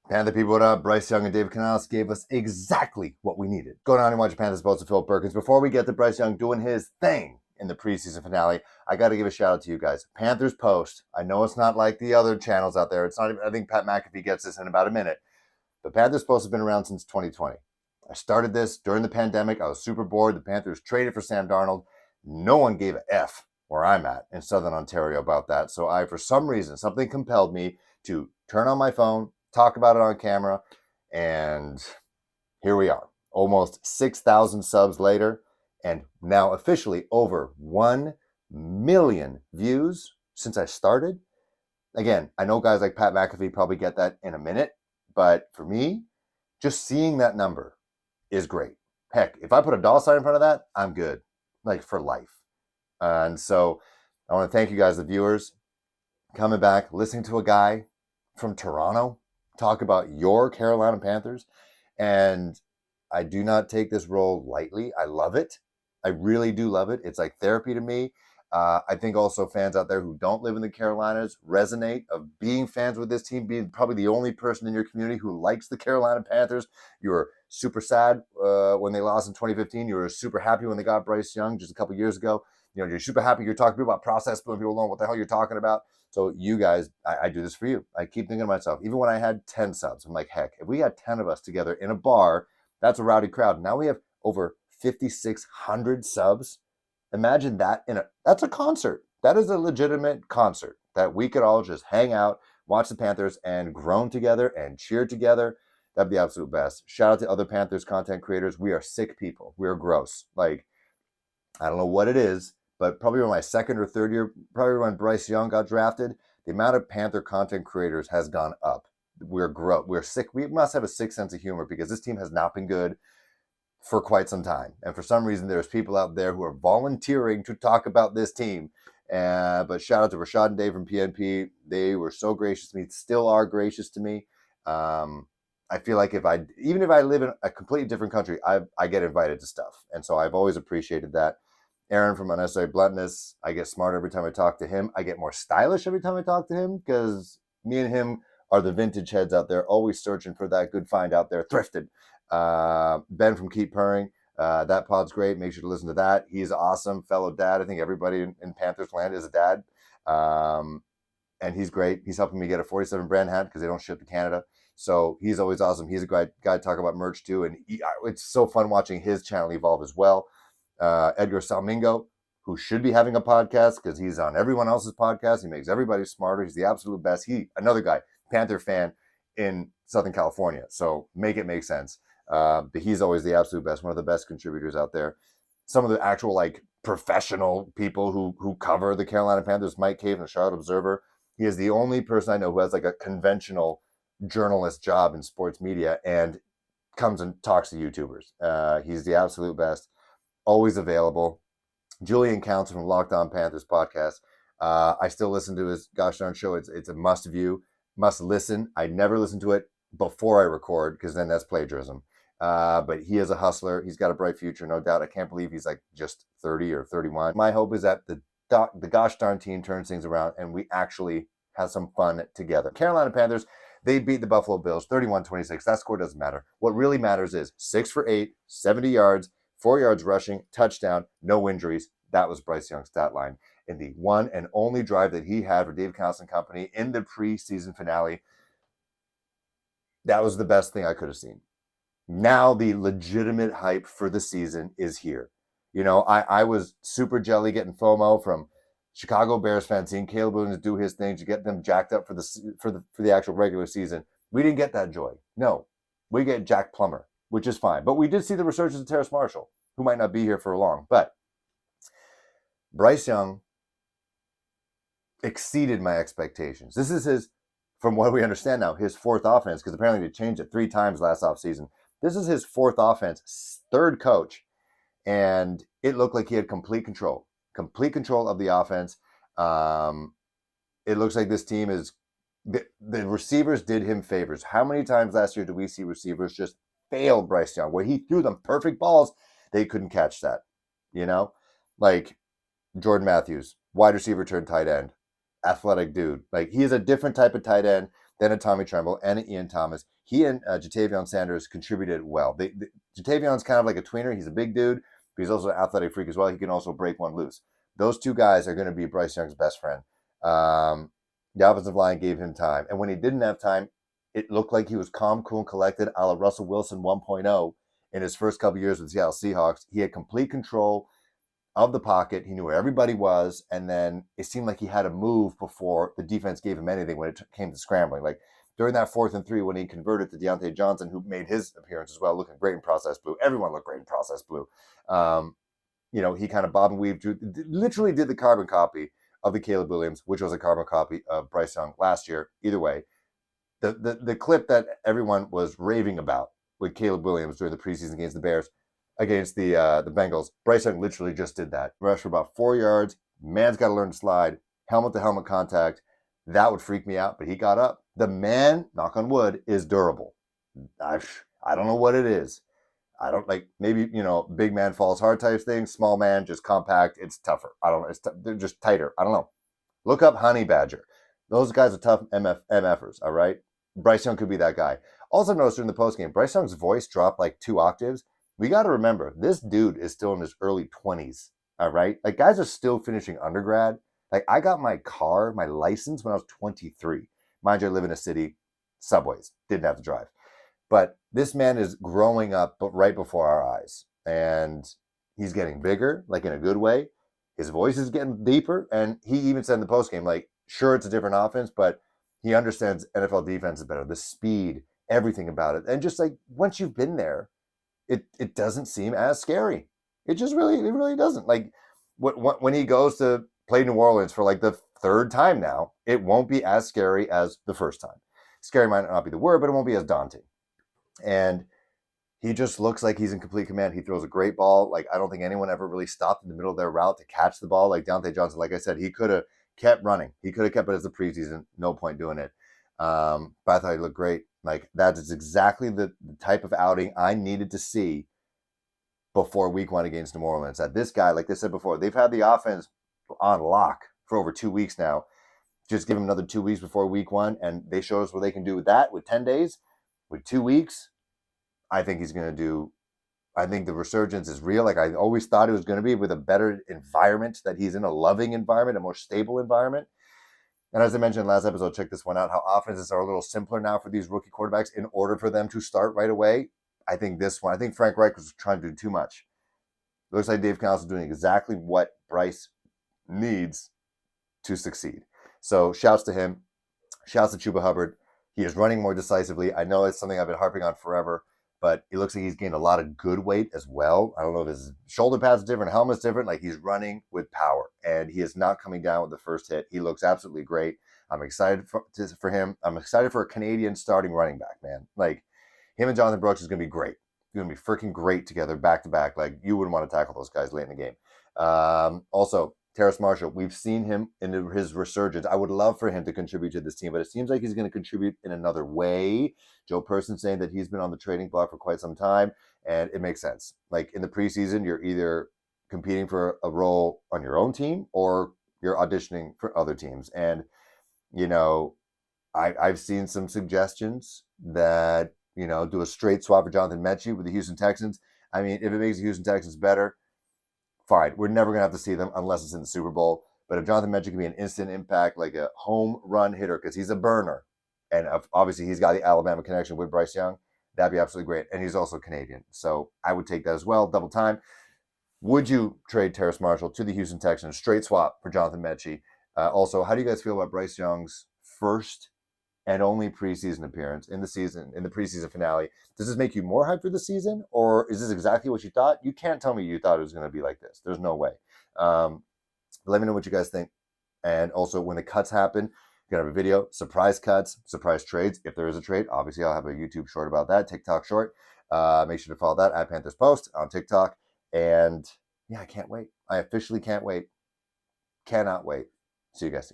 Panther people, what up? Bryce Young and David Canales gave us exactly what we needed. Go down and watch Panthers Bolts with Phil Perkins. Before we get to Bryce Young doing his thing in the preseason finale, I got to give a shout out to you guys. Panthers Post. I know it's not like the other channels out there. It's not even, I think Pat McAfee gets this in about a minute. But Panthers Post has been around since 2020. I started this during the pandemic. I was super bored. The Panthers traded for Sam Darnold. No one gave a F where I'm at in Southern Ontario about that. So for some reason, something compelled me to turn on my phone, talk about it on camera, and here we are. Almost 6,000 subs later, and now officially over 1 million views since I started. Again, I know guys like Pat McAfee probably get that in a minute, but for me, just seeing that number is great. Heck, if I put a dollar sign in front of that, I'm good, like for life. And so I want to thank you guys, the viewers, coming back, listening to a guy from Toronto talk about your Carolina Panthers. And I do not take this role lightly. I love it. I really do love it. It's like therapy to me. I think also fans out there who don't live in the Carolinas resonate of being fans with this team, being probably the only person in your community who likes the Carolina Panthers. You were super sad when they lost in 2015. You were super happy when they got Bryce Young just a couple years ago. You're super happy. You're talking to people about process, putting people alone. What the hell you're talking about? So you guys, I do this for you. I keep thinking to myself, even when I had 10 subs, I'm like, heck, if we had 10 of us together in a bar, that's a rowdy crowd. Now we have over 5,600 subs. Imagine that that's a concert. That is a legitimate concert that we could all just hang out, watch the Panthers, and groan together and cheer together. That'd be the absolute best. Shout out to other Panthers content creators. We are sick people. We are gross. Like, I don't know what it is, but probably in my second or third year, probably when Bryce Young got drafted, the amount of Panther content creators has gone up. We're sick. We must have a sick sense of humor because this team has not been good for quite some time. And for some reason, there's people out there who are volunteering to talk about this team. But shout out to Rashad and Dave from PNP. They were so gracious to me, still are gracious to me. I feel like even if I live in a completely different country, I get invited to stuff. And so I've always appreciated that. Aaron from Unnecessary Bluntness, I get smarter every time I talk to him. I get more stylish every time I talk to him because me and him are the vintage heads out there, always searching for that good find out there, thrifted. Ben from Keep Purring, that pod's great. Make sure to listen to that. He's awesome, fellow dad. I think everybody in Panthers land is a dad. And he's great. He's helping me get a 47 brand hat because they don't ship to Canada. So he's always awesome. He's a great guy to talk about merch too. And it's so fun watching his channel evolve as well. Edgar Salmingo, who should be having a podcast because he's on everyone else's podcast. He makes everybody smarter. He's the absolute best. Another guy, Panther fan in Southern California. So make it make sense. But he's always the absolute best, one of the best contributors out there. Some of the actual like professional people who cover the Carolina Panthers, Mike Cave from the Charlotte Observer. He is the only person I know who has like a conventional journalist job in sports media and comes and talks to YouTubers. He's the absolute best. Always available. Julian Counts from Locked On Panthers podcast. I still listen to his gosh darn show. It's a must view, must listen. I never listen to it before I record because then that's plagiarism. But he is a hustler. He's got a bright future, no doubt. I can't believe he's like just 30 or 31. My hope is that the gosh darn team turns things around and we actually have some fun together. Carolina Panthers, they beat the Buffalo Bills 31-26. That score doesn't matter. What really matters is 6 for 8, 70 yards, 4 yards rushing, touchdown, no injuries. That was Bryce Young's stat line in the one and only drive that he had for Dave Canales and company in the preseason finale. That was the best thing I could have seen. Now the legitimate hype for the season is here. I was super jelly getting FOMO from Chicago Bears fans seeing Caleb Williams do his thing to get them jacked up for the actual regular season. We didn't get that joy. No, we get Jack Plummer, which is fine. But we did see the resurgence of Terrace Marshall, who might not be here for long. But Bryce Young exceeded my expectations. This is from what we understand now, his fourth offense, because apparently they changed it 3 times last offseason. This is his fourth offense, third coach, and it looked like he had complete control of the offense. It looks like this team is the receivers did him favors. How many times last year did we see receivers just fail Bryce Young where he threw them perfect balls? They couldn't catch that, like Jordan Matthews, wide receiver turned tight end, athletic dude. Like he is a different type of tight end then a Tommy Tremble, and an Ian Thomas. He and Jatavion Sanders contributed well. Jatavion's kind of like a tweener. He's a big dude, but he's also an athletic freak as well. He can also break one loose. Those two guys are going to be Bryce Young's best friend. The offensive line gave him time. And when he didn't have time, it looked like he was calm, cool, and collected, a la Russell Wilson 1.0 in his first couple years with the Seattle Seahawks. He had complete control of the pocket. He knew where everybody was. And then it seemed like he had to move before the defense gave him anything when it came to scrambling. Like during that 4th and 3, when he converted to Deontay Johnson, who made his appearance as well, looking great in process blue. Everyone looked great in process blue. He kind of bob and weave, literally did the carbon copy of the Caleb Williams, which was a carbon copy of Bryce Young last year. Either way, the clip that everyone was raving about with Caleb Williams during the preseason against the Bears, against the Bengals, Bryce Young literally just did that. Rushed for about 4 yards. Man's got to learn to slide. Helmet-to-helmet contact. That would freak me out, but he got up. The man, knock on wood, is durable. I don't know what it is. I don't like, maybe, big man falls hard type thing. Small man, just compact. It's tougher. I don't know. They're just tighter. I don't know. Look up Honey Badger. Those guys are tough MFers, all right? Bryce Young could be that guy. Also noticed during the postgame, Bryce Young's voice dropped like 2 octaves. We got to remember, this dude is still in his early 20s, all right? Like, guys are still finishing undergrad. Like, I got my license when I was 23. Mind you, I live in a city, subways, didn't have to drive. But this man is growing up right before our eyes. And he's getting bigger, like in a good way. His voice is getting deeper. And he even said in the postgame, like, sure, it's a different offense, but he understands NFL defense is better. The speed, everything about it. And just like, once you've been there, it doesn't seem as scary. It really doesn't. Like, when he goes to play New Orleans for like the 3rd time now, it won't be as scary as the first time. Scary might not be the word, but it won't be as daunting. And he just looks like he's in complete command. He throws a great ball. Like, I don't think anyone ever really stopped in the middle of their route to catch the ball. Like Deontay Johnson, like I said, he could have kept running. He could have kept it as the preseason. No point doing it. But I thought he looked great. Like, that is exactly the type of outing I needed to see before week 1 against New Orleans. That this guy, like they said before, they've had the offense on lock for over 2 weeks now. Just give him another 2 weeks before week 1, and they showed us what they can do with that, with 10 days. With 2 weeks, I think he's going to do. I think the resurgence is real. Like I always thought it was going to be, with a better environment, that he's in a loving environment, a more stable environment. And as I mentioned in the last episode, check this one out, how offenses are a little simpler now for these rookie quarterbacks in order for them to start right away. I think Frank Reich was trying to do too much. It looks like Dave Canales is doing exactly what Bryce needs to succeed. So shouts to him. Shouts to Chuba Hubbard. He is running more decisively. I know it's something I've been harping on forever, but it looks like he's gained a lot of good weight as well. I don't know if his shoulder pads are different, helmet's different. Like, he's running with power, and he is not coming down with the first hit. He looks absolutely great. I'm excited for him. I'm excited for a Canadian starting running back, man. Like, him and Jonathan Brooks is going to be great. It's going to be freaking great together, back to back. Like, you wouldn't want to tackle those guys late in the game. Also, Terrace Marshall, we've seen him in his resurgence. I would love for him to contribute to this team, but it seems like he's going to contribute in another way. Joe Person saying that he's been on the trading block for quite some time, and it makes sense. Like, in the preseason, you're either competing for a role on your own team or you're auditioning for other teams. And, I've seen some suggestions that, do a straight swap for Jonathan Mechie with the Houston Texans. I mean, if it makes the Houston Texans better, fine. We're never going to have to see them unless it's in the Super Bowl. But if Jonathan Mechie can be an instant impact, like a home run hitter, because he's a burner, and obviously he's got the Alabama connection with Bryce Young, that'd be absolutely great. And he's also Canadian. So I would take that as well, double time. Would you trade Terrace Marshall to the Houston Texans, straight swap for Jonathan Mechie? Also, how do you guys feel about Bryce Young's first and only preseason appearance in the preseason finale? Does this make you more hyped for the season, or is this exactly what you thought? You can't tell me you thought it was going to be like this. There's no way. Let me know what you guys think. And also, when the cuts happen, you're going to have a video, surprise cuts, surprise trades. If there is a trade, obviously I'll have a YouTube short about that, TikTok short. Make sure to follow that at Panthers Post on TikTok. And yeah, I can't wait. I officially can't wait. Cannot wait. See you guys soon.